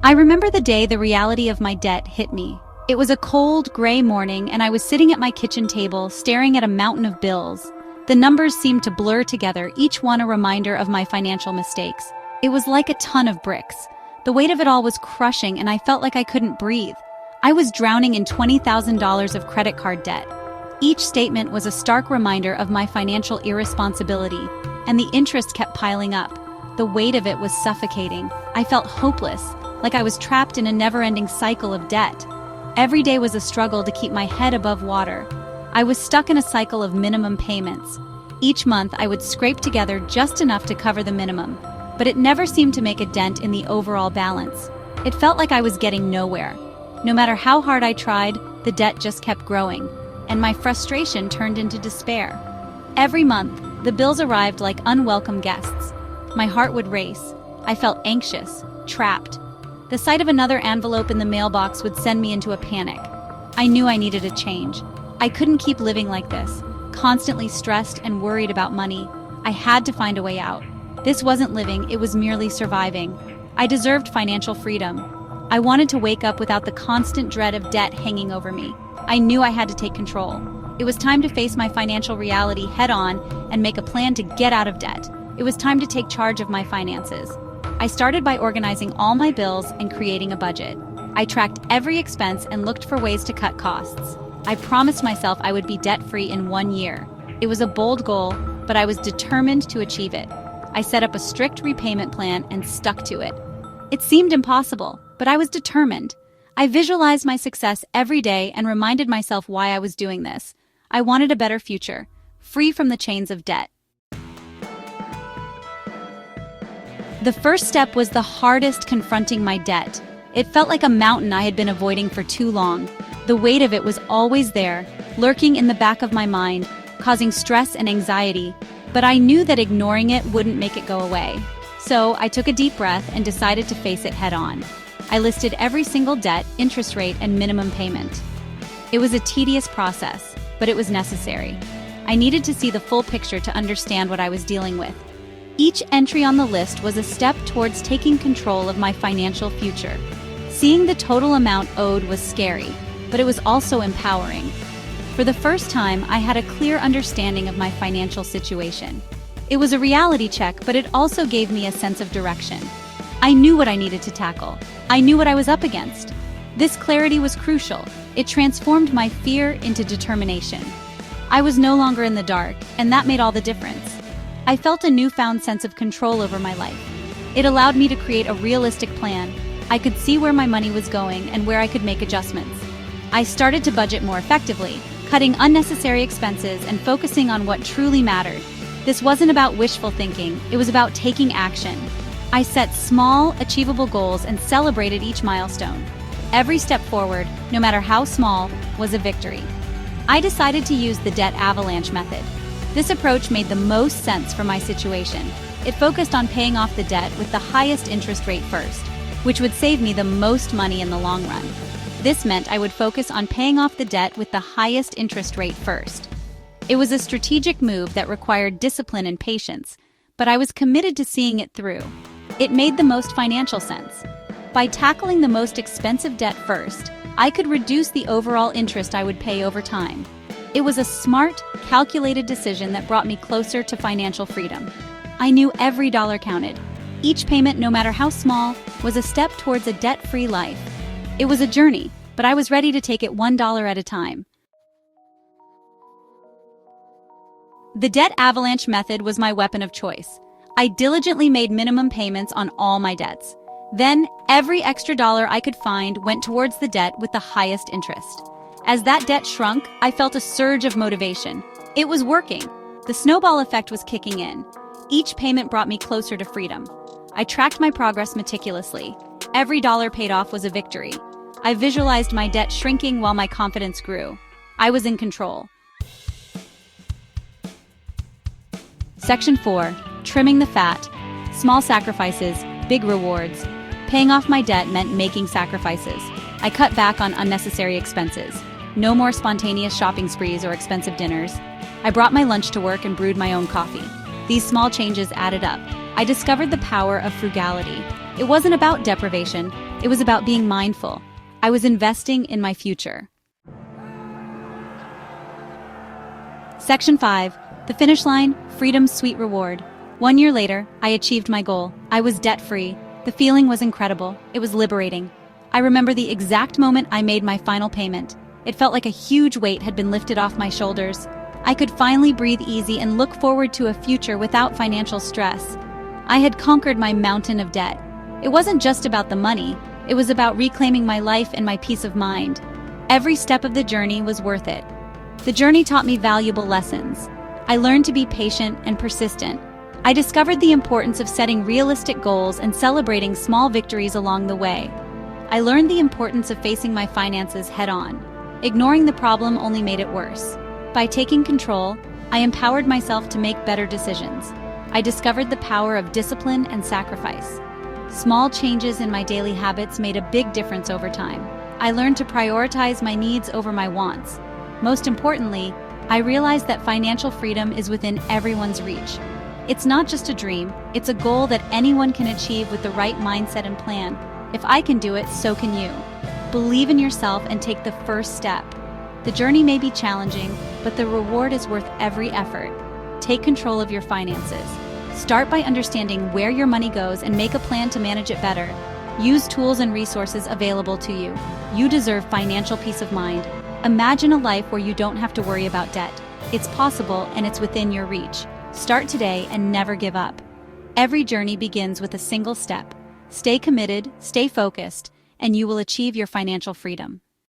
I remember the day the reality of my debt hit me. It was a cold, gray morning, and I was sitting at my kitchen table, staring at a mountain of bills. The numbers seemed to blur together, each one a reminder of my financial mistakes. It was like a ton of bricks. The weight of it all was crushing, and I felt like I couldn't breathe. I was drowning in $20,000 of credit card debt. Each statement was a stark reminder of my financial irresponsibility, and the interest kept piling up. The weight of it was suffocating. I felt hopeless, like I was trapped in a never-ending cycle of debt. Every day was a struggle to keep my head above water. I was stuck in a cycle of minimum payments. Each month, I would scrape together just enough to cover the minimum, but it never seemed to make a dent in the overall balance. It felt like I was getting nowhere. No matter how hard I tried, the debt just kept growing, and my frustration turned into despair. Every month, the bills arrived like unwelcome guests. My heart would race. I felt anxious, trapped. The sight of another envelope in the mailbox would send me into a panic. I knew I needed a change. I couldn't keep living like this, constantly stressed and worried about money. I had to find a way out. This wasn't living, it was merely surviving. I deserved financial freedom. I wanted to wake up without the constant dread of debt hanging over me. I knew I had to take control. It was time to face my financial reality head-on and make a plan to get out of debt. It was time to take charge of my finances. I started by organizing all my bills and creating a budget. I tracked every expense and looked for ways to cut costs. I promised myself I would be debt-free in 1 year. It was a bold goal, but I was determined to achieve it. I set up a strict repayment plan and stuck to it. It seemed impossible, but I was determined. I visualized my success every day and reminded myself why I was doing this. I wanted a better future, free from the chains of debt. The first step was the hardest, confronting my debt. It felt like a mountain I had been avoiding for too long. The weight of it was always there, lurking in the back of my mind, causing stress and anxiety, but I knew that ignoring it wouldn't make it go away. So I took a deep breath and decided to face it head-on. I listed every single debt, interest rate, and minimum payment. It was a tedious process, but it was necessary. I needed to see the full picture to understand what I was dealing with. Each entry on the list was a step towards taking control of my financial future. Seeing the total amount owed was scary, but it was also empowering. For the first time, I had a clear understanding of my financial situation. It was a reality check, but it also gave me a sense of direction. I knew what I needed to tackle. I knew what I was up against. This clarity was crucial. It transformed my fear into determination. I was no longer in the dark, and that made all the difference. I felt a newfound sense of control over my life. It allowed me to create a realistic plan. I could see where my money was going and where I could make adjustments. I started to budget more effectively, cutting unnecessary expenses and focusing on what truly mattered. This wasn't about wishful thinking, it was about taking action. I set small, achievable goals and celebrated each milestone. Every step forward, no matter how small, was a victory. I decided to use the debt avalanche method. This approach made the most sense for my situation. It focused on paying off the debt with the highest interest rate first, which would save me the most money in the long run. This meant I would focus on paying off the debt with the highest interest rate first. It was a strategic move that required discipline and patience, but I was committed to seeing it through. It made the most financial sense. By tackling the most expensive debt first, I could reduce the overall interest I would pay over time. It was a smart, calculated decision that brought me closer to financial freedom. I knew every dollar counted. Each payment, no matter how small, was a step towards a debt-free life. It was a journey, but I was ready to take it $1 at a time. The debt avalanche method was my weapon of choice. I diligently made minimum payments on all my debts. Then, every extra dollar I could find went towards the debt with the highest interest. As that debt shrunk, I felt a surge of motivation. It was working. The snowball effect was kicking in. Each payment brought me closer to freedom. I tracked my progress meticulously. Every dollar paid off was a victory. I visualized my debt shrinking while my confidence grew. I was in control. Section 4. Trimming the fat. Small sacrifices, big rewards. Paying off my debt meant making sacrifices. I cut back on unnecessary expenses. No more spontaneous shopping sprees or expensive dinners. I brought my lunch to work and brewed my own coffee. These small changes added up. I discovered the power of frugality. It wasn't about deprivation. It was about being mindful. I was investing in my future. Section 5. The finish line, freedom's sweet reward. 1 year later, I achieved my goal. I was debt-free. The feeling was incredible. It was liberating. I remember the exact moment I made my final payment. It felt like a huge weight had been lifted off my shoulders. I could finally breathe easy and look forward to a future without financial stress. I had conquered my mountain of debt. It wasn't just about the money. It was about reclaiming my life and my peace of mind. Every step of the journey was worth it. The journey taught me valuable lessons. I learned to be patient and persistent. I discovered the importance of setting realistic goals and celebrating small victories along the way. I learned the importance of facing my finances head-on. Ignoring the problem only made it worse. By taking control, I empowered myself to make better decisions. I discovered the power of discipline and sacrifice. Small changes in my daily habits made a big difference over time. I learned to prioritize my needs over my wants. Most importantly, I realized that financial freedom is within everyone's reach. It's not just a dream, it's a goal that anyone can achieve with the right mindset and plan. If I can do it, so can you. Believe in yourself and take the first step. The journey may be challenging, but the reward is worth every effort. Take control of your finances. Start by understanding where your money goes and make a plan to manage it better. Use tools and resources available to you. You deserve financial peace of mind. Imagine a life where you don't have to worry about debt. It's possible and it's within your reach. Start today and never give up. Every journey begins with a single step. Stay committed, stay focused, and you will achieve your financial freedom.